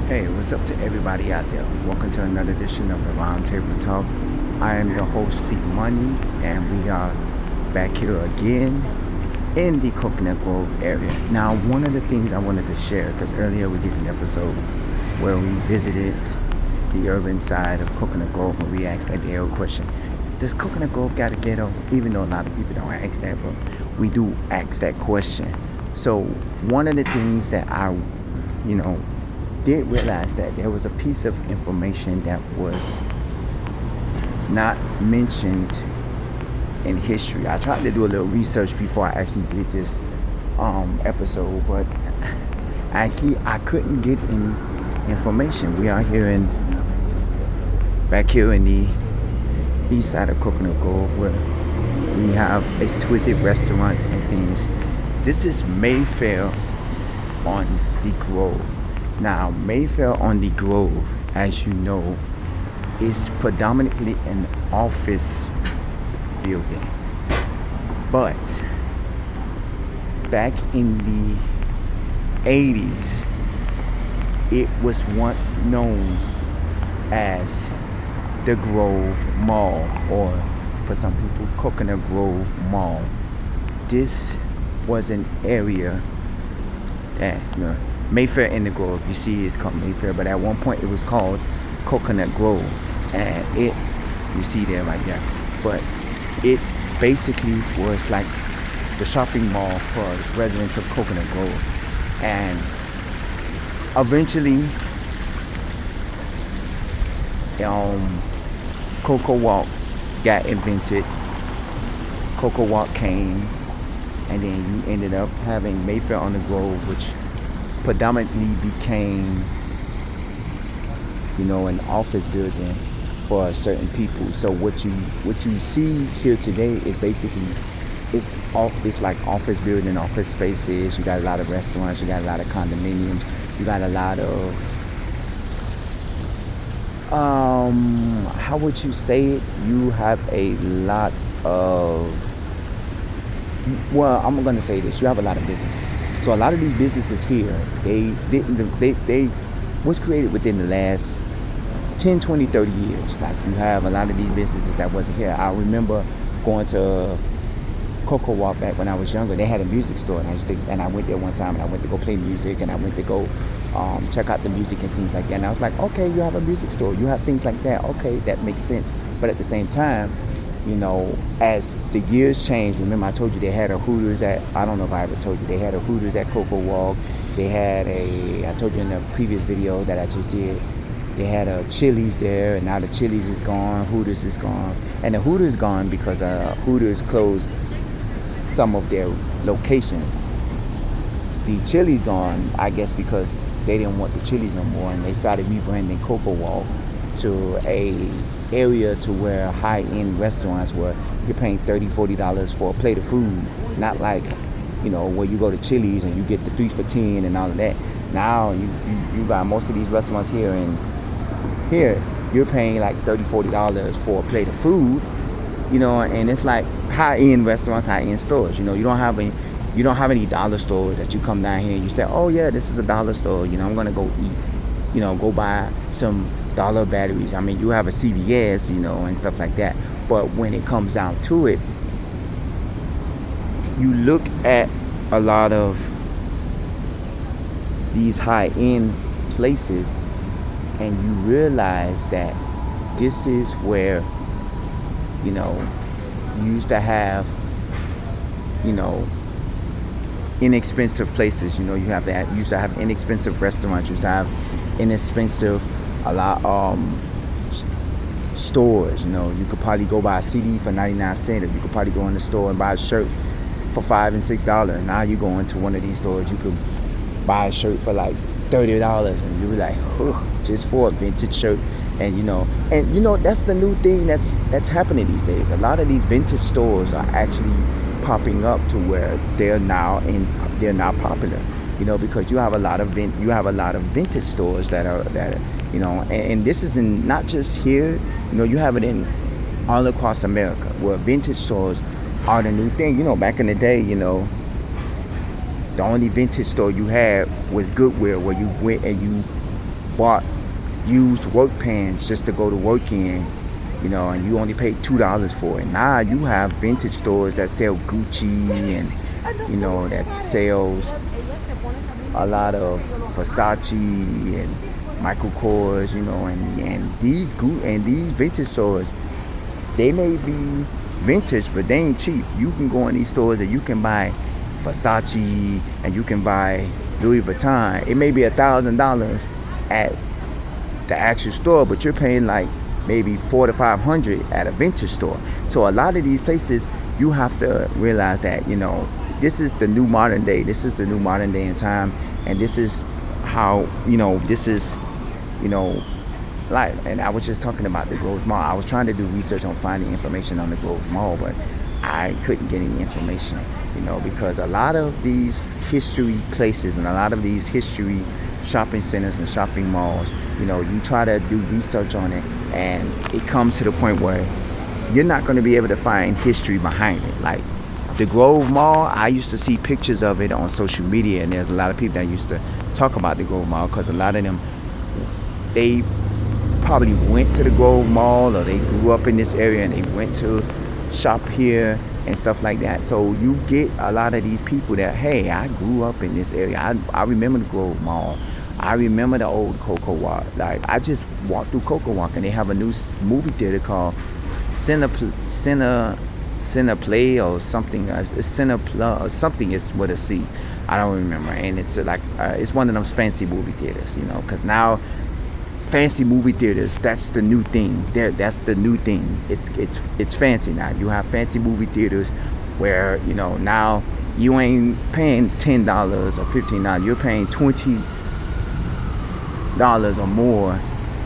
Hey, what's up to everybody out there? Welcome to another edition of the Roundtable Talk. I am your host, C Money, and we are back here again in the Coconut Grove area. Now, one of the things I wanted to share, because earlier we did an episode where we visited the urban side of Coconut Grove and we asked that the old question: does Coconut Grove got a ghetto? Even though a lot of people don't ask that, but we do ask that question. So, one of the things that you know, did realize that there was a piece of information that was not mentioned in history. I tried to do a little research before I actually did this episode, but actually I couldn't get any information. We are back here in the east side of Coconut Grove where we have exquisite restaurants and things. This is Mayfair on the Grove. Now, Mayfair on the Grove, as you know, is predominantly an office building. But back in the 80s, it was once known as the Grove Mall, or for some people, Coconut Grove Mall. This was an area that, Mayfair in the Grove, you see it's called Mayfair, but at one point it was called Coconut Grove, and you see there right there, but it basically was like the shopping mall for residents of Coconut Grove. And eventually Coco Walk got invented. Coco Walk came, and then you ended up having Mayfair on the Grove, which predominantly became, an office building for certain people. So what you see here today is basically it's like office building, office spaces. You got a lot of restaurants, you got a lot of condominiums, you got a lot of how would you say it? You have a lot of, well, I'm gonna say this: you have a lot of businesses. So a lot of these businesses here, they was created within the last 10, 20, 30 years. Like, you have a lot of these businesses that wasn't here. I remember going to Coco Walk back when I was younger. They had a music store, and I went there one time, and I went to go play music, and I went to go check out the music and things like that. And I was like, okay, you have a music store, you have things like that. Okay, that makes sense. But at the same time, as the years changed, remember I told you they had a Hooters I don't know if I ever told you, they had a Hooters at Coco Walk. They had I told you in the previous video that I just did, they had a Chili's there, and now the Chili's is gone, Hooters is gone. And the Hooters gone because Hooters closed some of their locations. The Chili's gone, I guess, because they didn't want the Chili's no more, and they started rebranding Coco Walk to a area to where high-end restaurants where you're paying $30, $40 for a plate of food. Not like, where you go to Chili's and you get the 3 for $10 and all of that. Now you got most of these restaurants here, and here you're paying like $30, $40 for a plate of food, and it's like high-end restaurants, high-end stores. You don't have any dollar stores that you come down here and you say, oh yeah, this is a dollar store, I'm gonna go eat, go buy some dollar batteries. I mean, you have a CVS, and stuff like that. But when it comes down to it, you look at a lot of these high-end places and you realize that this is where, you used to have, inexpensive places. You used to have inexpensive restaurants, used to have inexpensive stores. You could probably go buy a CD for 99 cents, or you could probably go in the store and buy a shirt for $5 and $6. Now you go into one of these stores, you could buy a shirt for like $30, and you be like, just for a vintage shirt. And that's the new thing that's happening these days. A lot of these vintage stores are actually popping up to where they're now popular. Because you have a lot of vintage stores that are and this is not just here. You have it in all across America, where vintage stores are the new thing. Back in the day, the only vintage store you had was Goodwill, where you went and you bought used work pants just to go to work in, and you only paid $2 for it. Now you have vintage stores that sell Gucci and that sells a lot of Versace and Michael Kors, and these vintage stores, they may be vintage, but they ain't cheap. You can go in these stores and you can buy Versace and you can buy Louis Vuitton. It may be $1,000 at the actual store, but you're paying like maybe $400 to $500 at a vintage store. So a lot of these places, you have to realize that this is the new modern day. This is the new modern day in time, and this is how this is like. And I was just talking about the Groves Mall. I was trying to do research on finding information on the Groves Mall, but I couldn't get any information, because a lot of these history places and a lot of these history shopping centers and shopping malls, you try to do research on it, and it comes to the point where you're not going to be able to find history behind it. Like the Grove Mall, I used to see pictures of it on social media, and there's a lot of people that used to talk about the Grove Mall, because a lot of them, they probably went to the Grove Mall, or they grew up in this area and they went to shop here and stuff like that. So you get a lot of these people that, hey, I grew up in this area. I remember the Grove Mall. I remember the old Cocoa Walk. Like, I just walked through Cocoa Walk, and they have a new movie theater called Cineplay or something. Cineplay or something is what a C. I don't remember. And it's like it's one of those fancy movie theaters, because now fancy movie theaters, that's the new thing. That's the new thing. It's fancy now. You have fancy movie theaters where now you ain't paying $10 or $15. You're paying $20 or more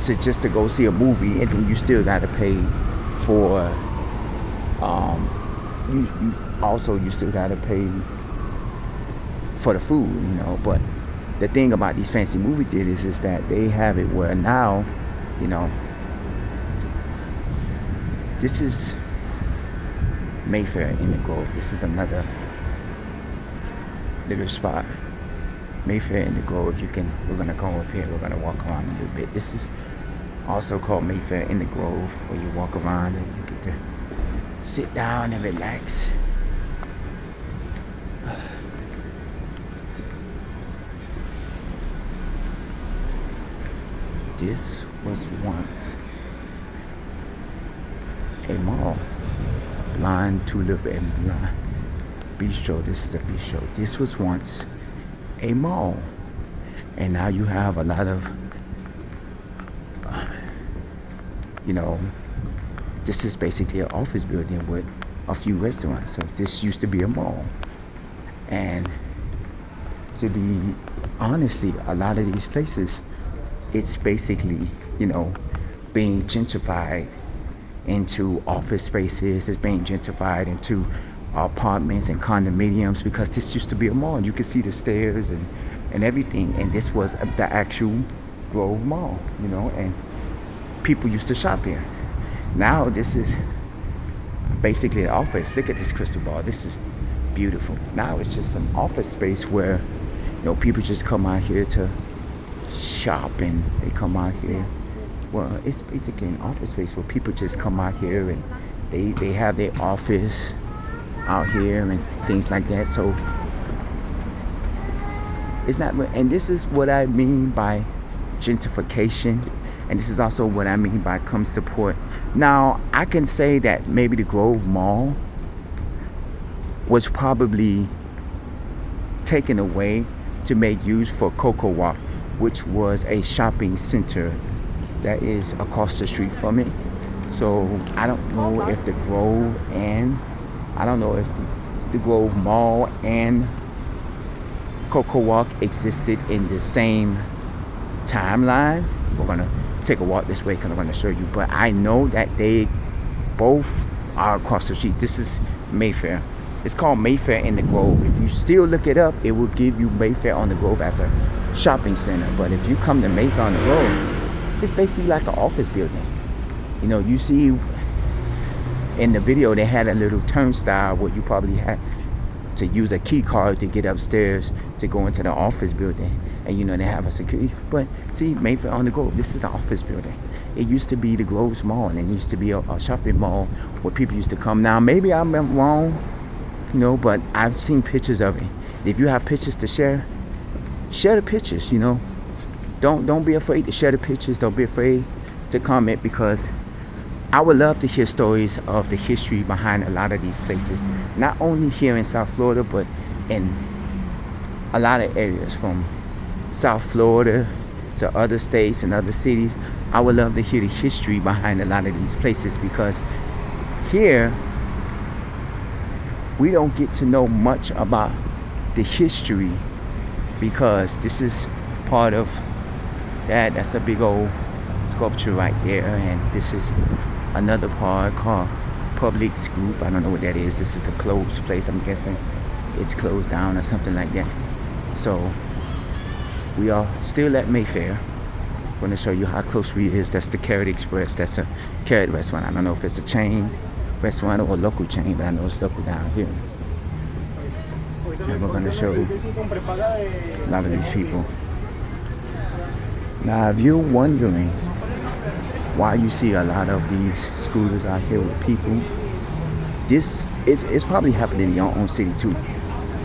to go see a movie, and then you still got to pay for you still got to pay for the food, but the thing about these fancy movie theaters is that they have it where now, this is Mayfair in the Grove. This is another little spot. Mayfair in the Grove. We're gonna go up here. We're gonna walk around a little bit. This is also called Mayfair in the Grove, where you walk around and you get to sit down and relax. This was once a mall. Blind Tulip and Blind Bistro. This is a bistro. This was once a mall. And now you have a lot of, this is basically an office building with a few restaurants. So this used to be a mall. And to be honestly, a lot of these places, it's basically, being gentrified into office spaces. It's being gentrified into apartments and condominiums, because this used to be a mall. You could see the stairs and everything. And this was the actual Grove Mall, and people used to shop here. Now this is basically an office. Look at this crystal ball. This is beautiful. Now it's just an office space where, people just come out here to shop, and they come out here. Well, it's basically an office space where people just come out here and they have their office out here and things like that. So it's not, and this is what I mean by gentrification, and this is also what I mean by come support. Now, I can say that maybe the Grove Mall was probably taken away to make use for Cocoa Walk, which was a shopping center that is across the street from it. So I don't know if the Grove Mall and Cocoa Walk existed in the same timeline. We're gonna take a walk this way because I'm gonna show you. But I know that they both are across the street. This is Mayfair. It's called Mayfair in the Grove. If you still look it up, it will give you Mayfair on the Grove as a shopping center. But if you come to Mayfair on the Grove, it's basically like an office building. You see in the video they had a little turnstile where you probably had to use a key card to get upstairs to go into the office building. And they have a security. But see, Mayfair on the Grove, this is an office building. It used to be the Groves Mall, and it used to be a shopping mall where people used to come. Now, maybe I'm wrong, but I've seen pictures of it. If you have pictures to share the pictures, Don't be afraid to share the pictures. Don't be afraid to comment, because I would love to hear stories of the history behind a lot of these places. Not only here in South Florida, but in a lot of areas from South Florida to other states and other cities. I would love to hear the history behind a lot of these places, because here we don't get to know much about the history, because this is part of that's a big old sculpture right there, and this is another part called Public Group. I don't know what that is. This is a closed place. I'm guessing it's closed down or something like that. So we are still at Mayfair. I'm going to show you how close we is. That's the Carrot Express. That's a Carrot restaurant. I don't know if it's a chain restaurant or a local chain, but I know it's local down here. And we're going to show a lot of these people. Now, if you're wondering why you see a lot of these scooters out here with people, it's probably happening in your own city too.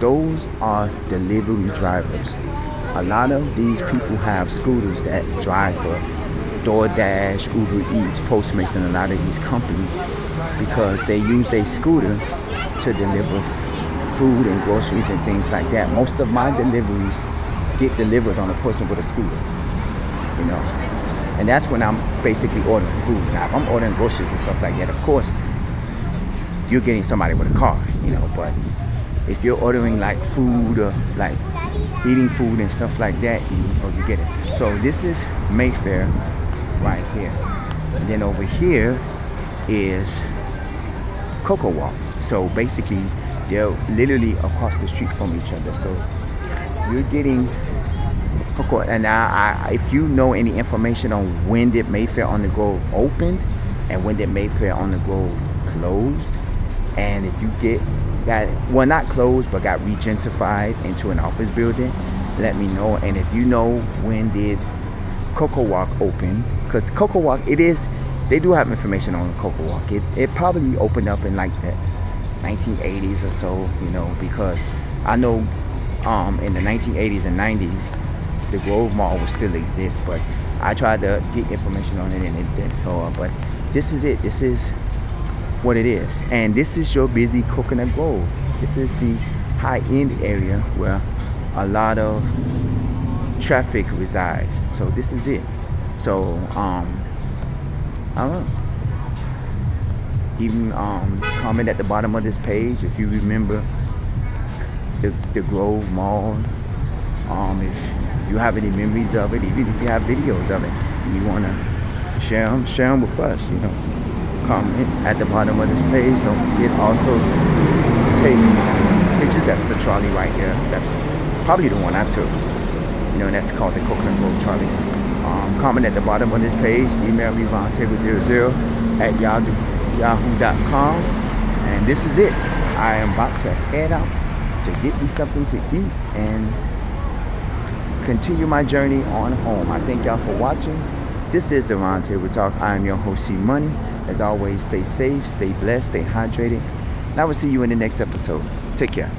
Those are delivery drivers. A lot of these people have scooters that drive for DoorDash, Uber Eats, Postmates, and a lot of these companies, because they use their scooter to deliver food and groceries and things like that. Most of my deliveries get delivered on a person with a scooter, and that's when I'm basically ordering food. Now, if I'm ordering groceries and stuff like that, of course, you're getting somebody with a car, but if you're ordering like food or like eating food and stuff like that, you get it. So this is Mayfair right here. And then over here is Cocoa Walk. So basically, they're literally across the street from each other. So you're getting Cocoa. And if you know any information on when did Mayfair on the Grove opened and when did Mayfair on the Grove closed, and if you get that, well, not closed, but got regentrified into an office building, let me know. And if you know when did Cocoa Walk open, because Cocoa Walk, they do have information on Cocoa Walk. It probably opened up in like the 1980s or so, because I know in the 1980s and 90s, the Grove Mall would still exist, but I tried to get information on it and it didn't go up. But this is it. This is what it is. And this is your busy Coconut Grove. This is the high-end area where a lot of traffic resides. So this is it. So I don't know. Even comment at the bottom of this page if you remember the Grove Mall. If you have any memories of it, even if you have videos of it, and you want to share them with us, comment at the bottom of this page. Don't forget also take pictures. That's the trolley right here. That's probably the one I took. And that's called the Coconut Grove trolley. Comment at the bottom of this page. Email me roundtable00@yahoo.com. And this is it. I am about to head out to get me something to eat and continue my journey on home. I thank y'all for watching. This is the Roundtable Talk. I am your host, C Money. As always, stay safe, stay blessed, stay hydrated. And I will see you in the next episode. Take care.